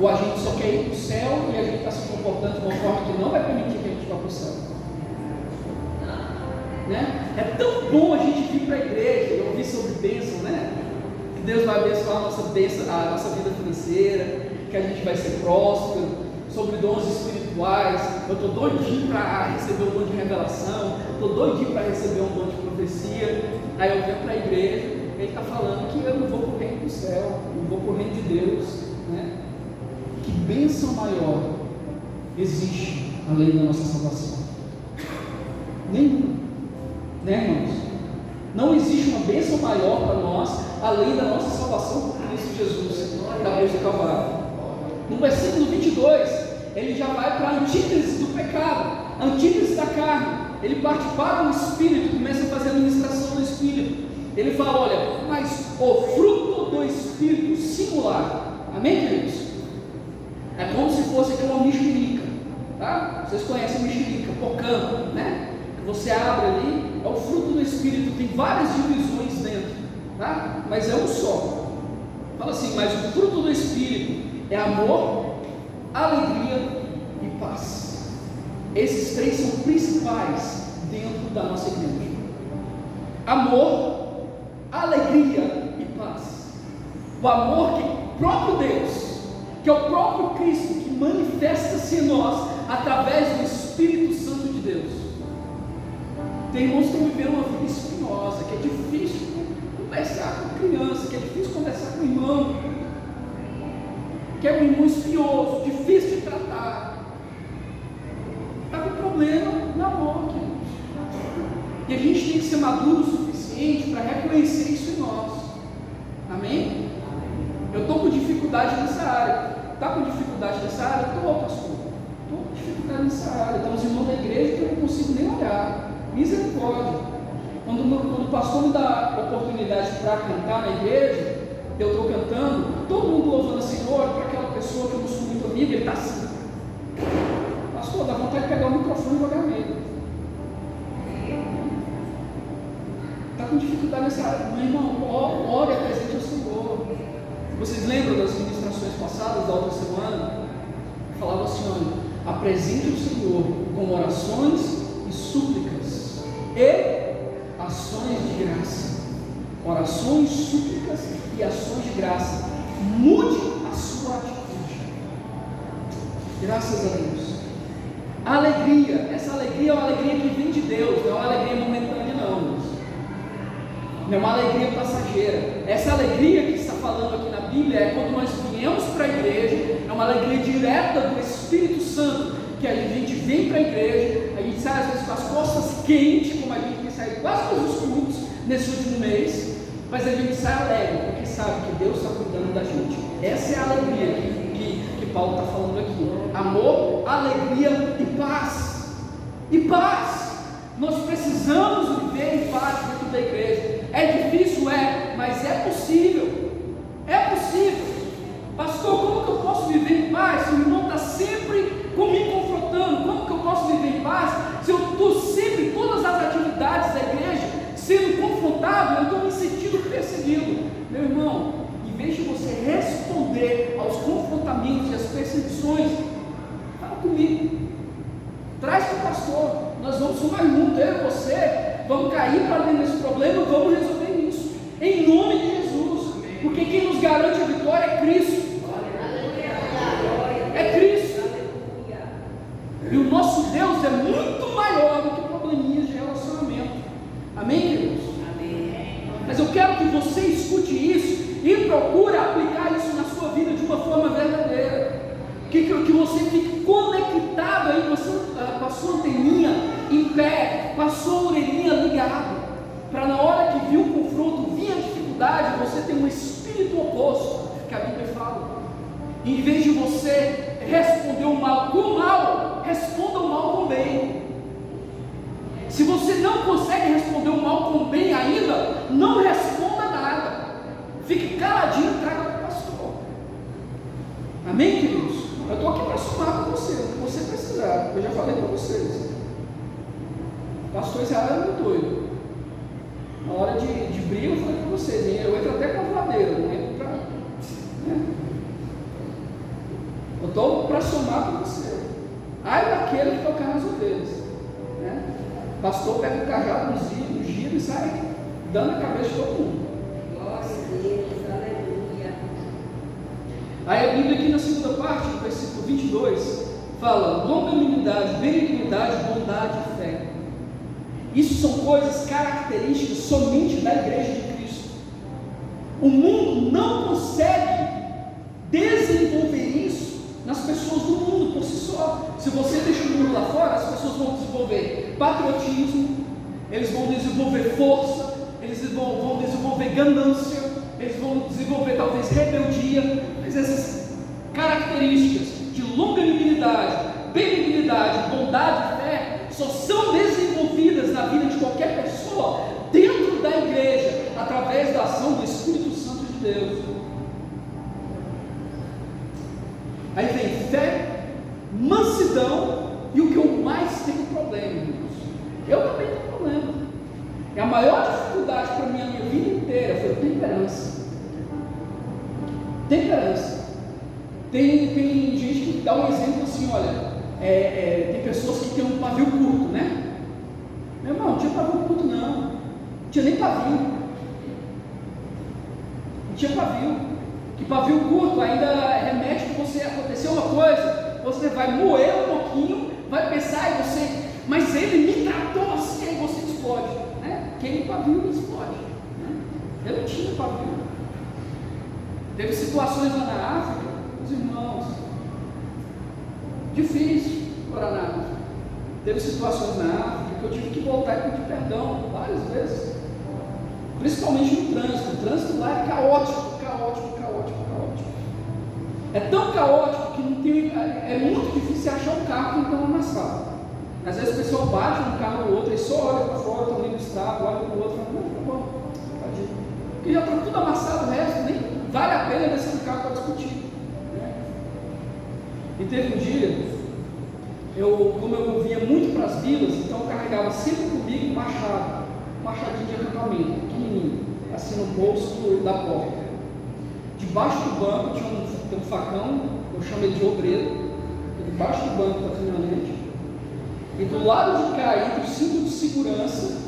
Ou a gente só quer ir para o céu e a gente está se comportando de uma forma que não vai permitir que a gente vá para o céu? Né? É tão bom a gente vir para a igreja e ouvir sobre bênção, né? Que Deus vai abençoar a nossa vida financeira, que a gente vai ser próspero, sobre dons espirituais. Eu estou doidinho para receber um dom de revelação, estou doidinho para receber um dom de profecia. Aí eu venho para a igreja, ele está falando que eu não vou para o reino do céu, não vou para o reino de Deus, né? Que bênção maior existe além da nossa salvação? Nenhuma, né, irmãos? Não existe uma bênção maior para nós além da nossa salvação por Cristo Jesus, da cruz do Calvário. No versículo 22, ele já vai para a antítese do pecado, a antítese da carne. Ele parte para o Espírito, começa a fazer a ministração do Espírito. Ele fala: olha, mas o fruto do Espírito singular. Amém, queridos? É como se fosse aqui uma mexerica, tá? Vocês conhecem a mexerica, pocã, né? Que você abre ali, é o fruto do Espírito, tem várias divisões dentro, tá? Mas é um só. Fala assim: mas o fruto do Espírito é amor, alegria e paz. Esses três são principais dentro da nossa igreja: amor, alegria e paz. O amor que o próprio Deus, que é o próprio Cristo, que manifesta-se em nós através do Espírito Santo de Deus. Tem irmãos que estão vivendo uma vida espinhosa, que é difícil conversar com criança, que é difícil conversar com irmão, que é um irmão espinhoso, difícil de tratar. Está com problema na amor, queridos. E a gente tem que ser maduro o suficiente para reconhecer isso em nós. Amém? Eu estou com dificuldade nessa área. Está com dificuldade nessa área? Estou, pastor. Estou com dificuldade nessa área. Então, os irmãos da igreja que eu não consigo nem olhar. Misericórdia. Quando o pastor me dá a oportunidade para cantar na igreja, eu estou cantando, todo mundo louvando o Senhor, para aquela pessoa que eu não sou muito amigo, ele está assim: pastor, dá vontade de pegar o microfone e jogar nele. Está com dificuldade nessa área? Meu irmão, ore, apresente ao Senhor. Vocês lembram das ministrações passadas, da outra semana? Falava assim: olha, apresente ao Senhor com orações e súplicas e ações de graça. Orações, súplicas e ações de graça. Mude a sua atitude. Graças a Deus. A alegria, essa alegria é uma alegria que vem de Deus, não é uma alegria momentânea, não. Não é uma alegria passageira. Essa alegria que está falando aqui na Bíblia é quando nós viemos para a igreja, é uma alegria direta do Espírito Santo, que a gente vem para a igreja, a gente sai às vezes com as costas quentes, como a gente tem saído quase todos os cultos nesse último mês, mas a gente sai alegre, porque sabe que Deus está cuidando da gente. Essa é a alegria que Paulo está falando aqui: amor, alegria e paz. E paz, nós precisamos viver em paz dentro da igreja. É difícil, mas é possível. É possível. Pastor, como que eu posso viver em paz se o irmão está sempre me confrontando? Como que eu posso viver em paz se eu estou sempre em todas as atividades da igreja sendo confrontado? Eu estou me sentindo perseguido. Meu irmão, em vez de você responder aos confrontamentos e às perseguições, fala comigo, traz para o pastor. Nós vamos somar junto, eu e você, vamos cair para dentro desse problema, vamos resolver isso, em nome de Jesus, porque quem nos garante a vitória é Cristo. É Cristo. E o nosso Deus é muito maior do que probleminhas de relacionamento. Amém, queridos? Amém. Mas eu quero que você escute isso e procure aplicar isso na sua vida de uma forma verdadeira. Que você fique conectado aí com a sua anteninha em pé, com a sua orelhinha ligada, para na hora que vir o confronto, vir a dificuldade, dificuldade, você tem um espírito oposto, que a Bíblia fala. Em vez de você responder o mal com o mal, responda o mal com o bem. Se você não consegue responder o mal com o bem ainda, não responda nada. Fique caladinho e traga para o pastor. Amém, queridos? Eu estou aqui para somar com você, o que você precisar. Eu já falei para vocês. O pastor Israel é muito doido. Na hora de briga, eu falei para vocês, eu entro até com a voadeira, não entro para. Né? Eu estou para somar com você. Ai daquele que tocar nas ovelhas. Né? O pastor pega o cajado, nos gira e sai dando a cabeça de todo mundo. Glória a Deus, aleluia. Aí a Bíblia aqui na segunda parte, no versículo 22, fala: longanimidade, benignidade, bondade e fé. Isso são coisas características somente da igreja de Cristo. O mundo não consegue desenvolver isso nas pessoas do mundo por si só. Se você deixa o mundo lá fora, as pessoas vão desenvolver patriotismo, eles vão desenvolver força, eles vão desenvolver ganância, eles vão desenvolver talvez rebeldia. Mas essas características de longanimidade, benignidade, bondade e fé só são desenvolvidas na vida de qualquer pessoa dentro da igreja, através da ação do Espírito Santo de Deus. Aí vem fé, mansidão e o que eu mais tenho problema, irmãos. Eu também tenho problema. E a maior dificuldade para mim a minha vida inteira foi temperança. Temperança. Tem gente que dá um exemplo assim, olha, tem pessoas que têm um pavio curto, né? Meu irmão, não tinha pavio curto não tinha nem pavio. Não tinha pavio. Que pavio curto ainda remete que você aconteceu uma coisa, você vai moer um pouquinho, vai pensar e você, mas ele me tratou assim, aí você explode, né? Aquele pavio explode, né? Eu não tinha pavio. Teve situações lá na África, os irmãos, difícil orar na África. Teve situações na África que eu tive que voltar e pedir perdão várias vezes, principalmente no trânsito. O trânsito lá é caótico. É tão caótico que não tem, é muito difícil achar um carro que não está amassado. Às vezes o pessoal bate um carro no outro e só olha para fora, está ali no estrago, olha para o outro e fala, não, tá bom, pode ir. Porque já está tudo amassado, o resto nem vale a pena descer no carro para discutir. Né? E teve um dia, como eu vinha muito para as vilas, então eu carregava sempre comigo um machadinho de acampamento, pequenininho, assim no bolso da porta. Debaixo do banco tinha um facão, eu chamo ele de obreiro, debaixo do banco da caminhonete, e do lado de cá, entre o cinto de segurança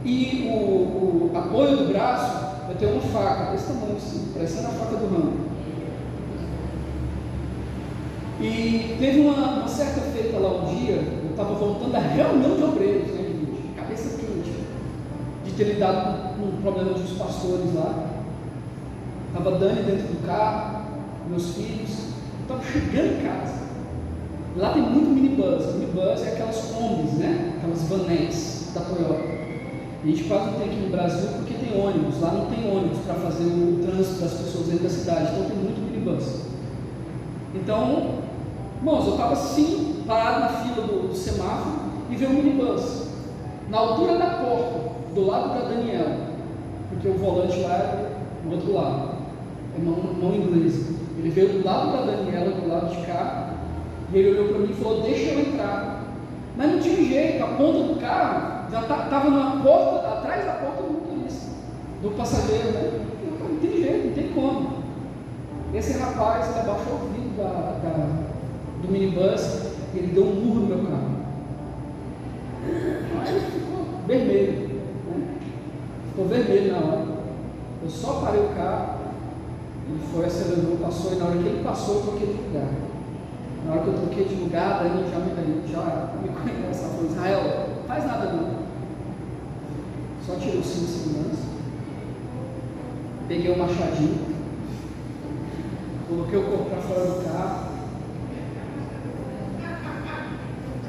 e o apoio do braço, eu tenho uma faca desse tamanho assim, parecendo a faca do ramo. E teve uma certa feita lá um dia, eu estava voltando da reunião de obreiros, né, gente, cabeça quente, de ter lidado com um problema dos pastores lá. Estava Dani dentro do carro, meus filhos, estava chegando em casa. Lá tem muito minibus. Minibus é aquelas combis, né? Aquelas vanés da Toyota. A gente quase não tem aqui no Brasil porque tem ônibus. Lá não tem ônibus para fazer o trânsito das pessoas dentro da cidade, então tem muito minibus. Então, irmãos, eu estava assim, parado na fila do semáforo e veio um minibus. Na altura da porta, do lado da Daniela, porque o volante lá é do outro lado. É mão inglesa. Ele veio do lado da Daniela, do lado de cá, e ele olhou para mim e falou, deixa eu entrar. Mas não tinha jeito, a ponta do carro já estava na porta, atrás da porta do motorista, do passageiro, né? Não tem jeito, não tem como. Esse rapaz, ele abaixou o vidro do minibus e ele deu um murro no meu carro. Aí ele ficou vermelho, né? Ficou vermelho na hora. Eu só parei o carro. Ele foi, acelerou, passou, e na hora que ele passou, eu troquei de lugar. Na hora que eu troquei de lugar, a Dani já me conhece, ela falou, Israel, não faz nada não. Só tirei o cinto de segurança, peguei o machadinho, coloquei o corpo para fora do carro.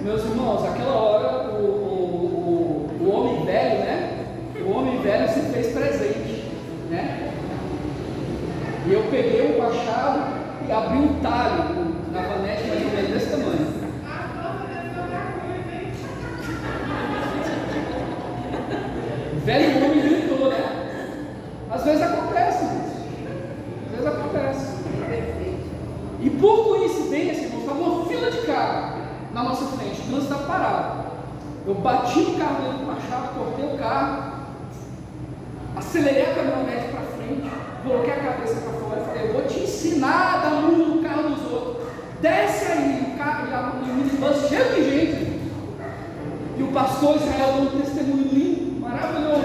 Meus irmãos, aquela hora, o homem velho, né? O homem velho se fez presente, né? peguei o machado e abri um talho na vanete mais ou menos desse tamanho. O velho homem gritou, né? Às vezes acontece isso. Às vezes acontece. E por coincidência, irmãos, estava uma fila de carro na nossa frente, o trânsito estava parado. Eu bati no carro dentro do machado, cortei o carro, acelerei a caminhonete para frente, coloquei a cabeça para fora e falei: eu vou te ensinar a dar murro no carro dos outros. Desce aí, o carro já no minibus cheio de gente. E o pastor Israel deu um testemunho lindo, maravilhoso.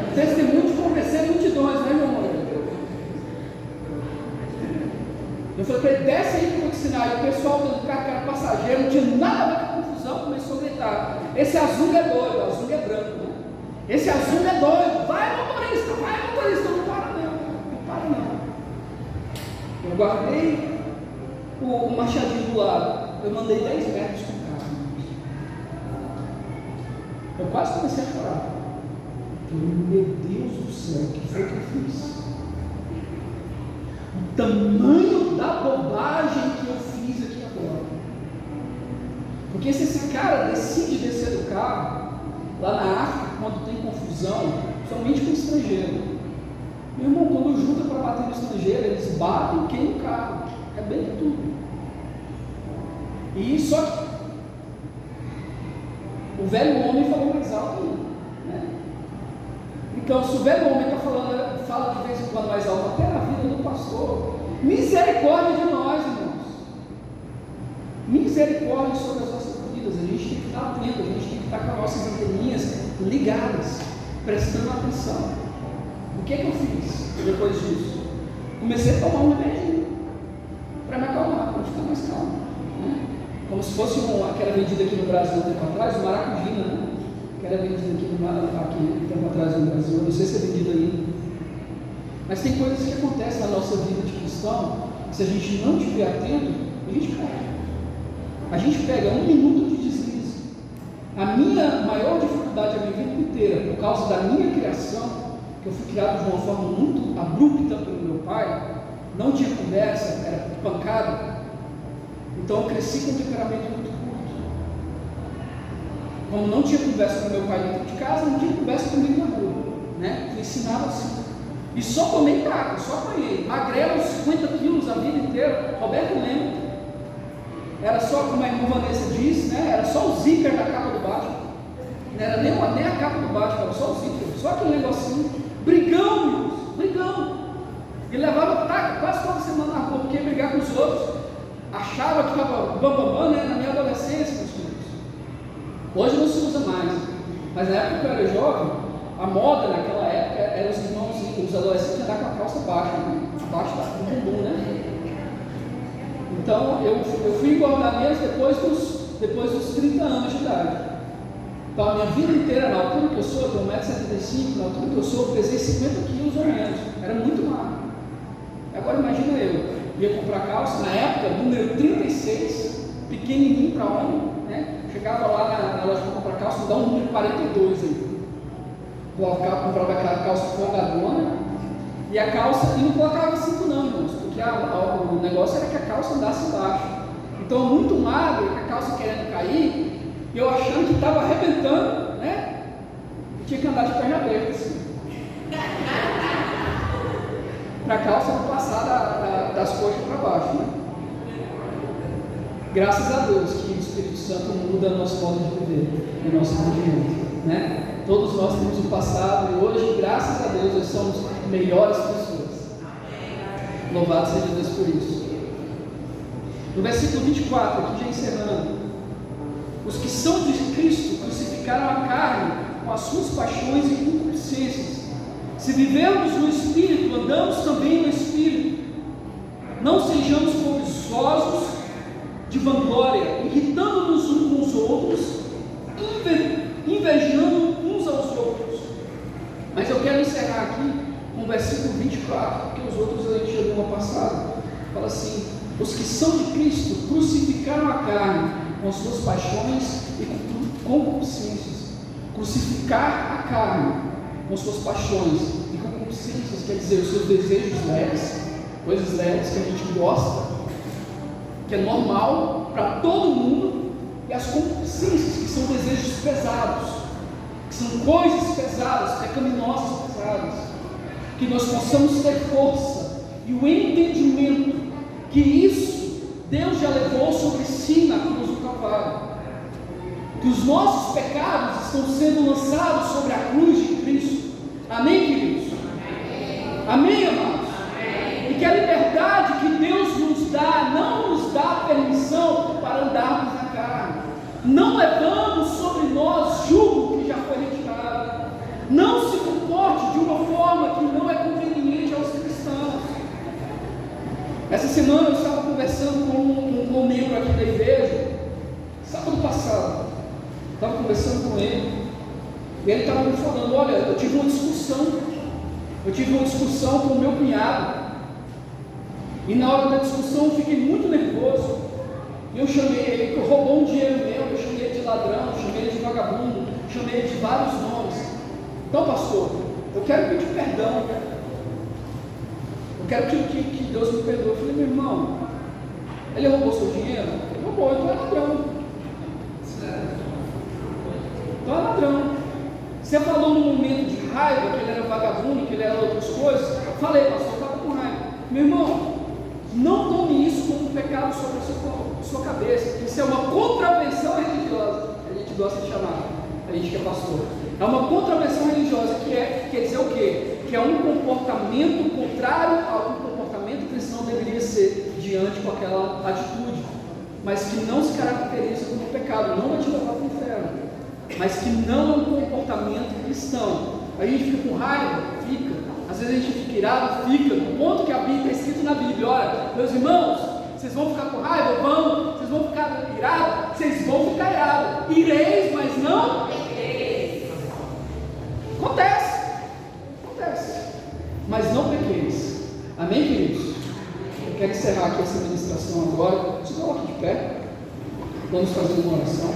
Um testemunho de convencer multidões, né, meu amor? Eu falei para ele: desce aí que eu vou te ensinar. E o pessoal do carro, que era passageiro, não tinha nada a ver com a confusão, começou a gritar: esse azul é doido, o azul é branco, né? Esse azul é doido, vai motorista, não para não. Eu guardei o machadinho do lado, eu mandei 10 metros com o carro. Eu quase comecei a chorar. Meu Deus do céu, o que foi que eu fiz? O tamanho da bobagem que eu fiz aqui agora. Porque se esse cara decide descer do carro, lá na África, quando tem confusão, somente com estrangeiro. Meu irmão, quando junta para bater no estrangeiro, eles batem quem no carro, é bem de tudo. E só que o velho homem falou mais alto, né? Então, se o velho homem está falando, fala de vez em quando mais alto, até na vida do pastor, misericórdia de nós, irmãos. Misericórdia sobre as nossas vidas. A gente tem que estar atento, a gente tem que estar com as nossas anteninhas ligadas, prestando atenção. O que é que eu fiz depois disso? Comecei a tomar um remédio para me acalmar, para ficar mais calmo, né? Como se fosse que era vendido aqui no Brasil um tempo atrás, o maracujina, né? Que era vendido aqui um tempo atrás no Brasil. Eu não sei se é vendido ainda. Mas tem coisas que acontecem na nossa vida de cristão, que se a gente não estiver atento, a gente pega. A gente pega 1 minuto de deslize. A minha maior dificuldade a minha vida inteira, por causa da minha criação, que eu fui criado de uma forma muito abrupta pelo meu pai, não tinha conversa, era pancada. Então eu cresci com um temperamento muito curto. Como não tinha conversa com meu pai dentro de casa, não tinha conversa comigo na rua, né? Fui ensinado assim. E só tomei taco, só apanhei. Magrelo, 50 quilos a vida inteira. Roberto lembra. Era só, como a irmã Vanessa disse, né? Era só o zíper da capa do Batman. Não era nem a capa do Batman, era só o zíper. Só aquele negocinho. Brigão. E levava taco quase toda semana na rua, porque ia brigar com os outros. Achava que estava bambambam, né? Na minha adolescência, meus filhos. Hoje não se usa mais. Mas na época que eu era jovem, a moda naquela época era os irmãozinhos, os adolescentes andar com a calça baixa, né? Abaixo do bumbum, né? Então eu fui engordar mesmo depois dos 30 anos de idade. Então a minha vida inteira, na altura que eu sou, eu tenho 1,75 m, na altura que eu sou, eu pesei 50 quilos ou menos. Era muito magro. Agora imagina eu ia comprar calça, na época, número 36, pequenininho para homem, né? Chegava lá na loja para comprar calça, me dá um número 42 aí. Comprava aquela calça folgadona e a calça, e não colocava cinto não, irmãos, porque o negócio era que a calça andasse embaixo. Então muito magro, com a calça querendo cair, e eu achando que estava arrebentando, né? E tinha que andar de perna aberta assim, para a calça não passar das coxas para baixo, né? Graças a Deus que o Espírito Santo muda a nossa forma de viver, o nosso entendimento, né? Todos nós temos um passado e hoje, graças a Deus, nós somos melhores pessoas. Louvado seja Deus por isso. No versículo 24, aqui já encerrando: os que são de Cristo crucificaram a carne com as suas paixões e concupiscências. Se vivemos no Espírito, andamos também no Espírito. Não sejamos cobiçosos de vanglória, irritando-nos uns com os outros, invejando uns aos outros. Mas eu quero encerrar aqui com o versículo 24, porque os outros a gente já deu uma passada. Fala assim: os que são de Cristo crucificaram a carne com as suas paixões e concupiscências. Crucificar a carne com suas paixões e concupiscências, quer dizer, os seus desejos leves, coisas leves que a gente gosta, que é normal para todo mundo, e as concupiscências, que são desejos pesados, que são coisas pesadas, pecaminosas pesadas, que nós possamos ter força e o entendimento que isso Deus já levou sobre si na cruz do Calvário, que os nossos pecados estão sendo lançados sobre a cruz de Cristo. Amém, queridos? Amém, amados? E que a liberdade que Deus nos dá, não nos dá permissão para andarmos na carne. Não levamos sobre nós jugo que já foi retirado. Não se comporte de uma forma que não é conveniente aos cristãos. Essa semana eu estava conversando com um membro aqui da igreja, sábado passado, estava conversando com ele, e ele estava me falando, olha, eu tive uma discussão com o meu cunhado, e na hora da discussão eu fiquei muito nervoso, e eu chamei ele, que roubou um dinheiro meu, eu chamei ele de ladrão, chamei ele de vagabundo, chamei ele de vários nomes. Então, pastor, eu quero pedir perdão, eu quero que Deus me perdoe. Eu falei, meu irmão, ele roubou seu dinheiro? Ele roubou, então é ladrão. Então é ladrão. Você falou num momento de raiva que ele era vagabundo, que ele era outras coisas. Eu falei, pastor, eu estava com raiva. Meu irmão, não tome isso como um pecado sobre a sua cabeça. Isso é uma contravenção religiosa. A gente gosta de chamar, a gente que é pastor. É uma contravenção religiosa que quer dizer o quê? Que é um comportamento contrário ao que o comportamento cristão deveria ser diante com aquela atitude, mas que não se caracteriza como pecado, não vai te levar para o inferno, mas que não é um comportamento cristão. A gente fica com raiva? Fica. Às vezes a gente fica irado? Fica. No ponto que a Bíblia está escrito na Bíblia, olha, meus irmãos, vocês vão ficar com raiva? Vão. Vocês vão ficar irados? Vocês vão ficar irados. Ireis, mas não pequeis. Acontece, mas não pequeis. Amém, queridos? Eu quero encerrar aqui essa ministração agora. Se coloque de pé, vamos fazer uma oração.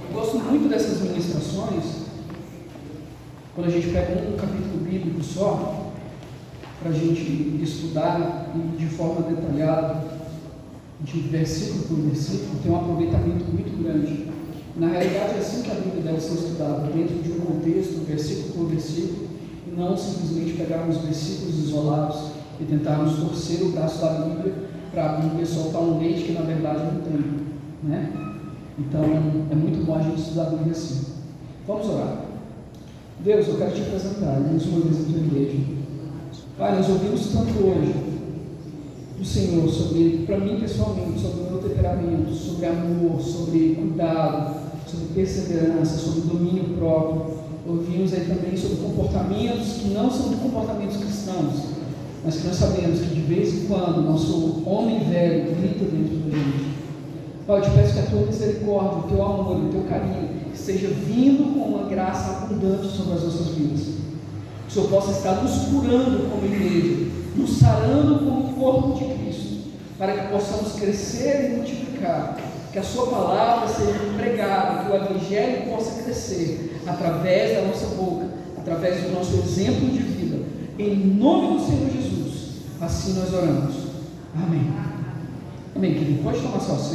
Eu gosto muito dessas ministrações, quando a gente pega um capítulo bíblico só, para a gente estudar de forma detalhada, de versículo por versículo, tem um aproveitamento muito grande. Na realidade é assim que a Bíblia deve ser estudada, dentro de um contexto, versículo por versículo, e não simplesmente pegarmos versículos isolados e tentarmos torcer o braço da Bíblia para a Bíblia soltar um leite que na verdade não tem, né? Então é muito bom a gente estudar a Bíblia assim. Vamos orar. Deus, eu quero te apresentar mais uma vez a tua igreja. Pai, nós ouvimos tanto hoje do Senhor, sobre, para mim pessoalmente, sobre o meu temperamento, sobre amor, sobre cuidado, sobre perseverança, sobre domínio próprio. Ouvimos aí também sobre comportamentos que não são de comportamentos cristãos, mas que nós sabemos que de vez em quando nosso homem velho grita dentro da gente. Pai, eu te peço que a tua misericórdia, o teu amor, o teu carinho esteja vindo com uma graça abundante sobre as nossas vidas. Que o Senhor possa estar nos curando como igreja, nos sarando como corpo de Cristo, para que possamos crescer e multiplicar, que a sua palavra seja pregada, que o evangelho possa crescer através da nossa boca, através do nosso exemplo de vida, em nome do Senhor Jesus. Assim nós oramos. Amém. Amém, querido. Pode tomar seu assento.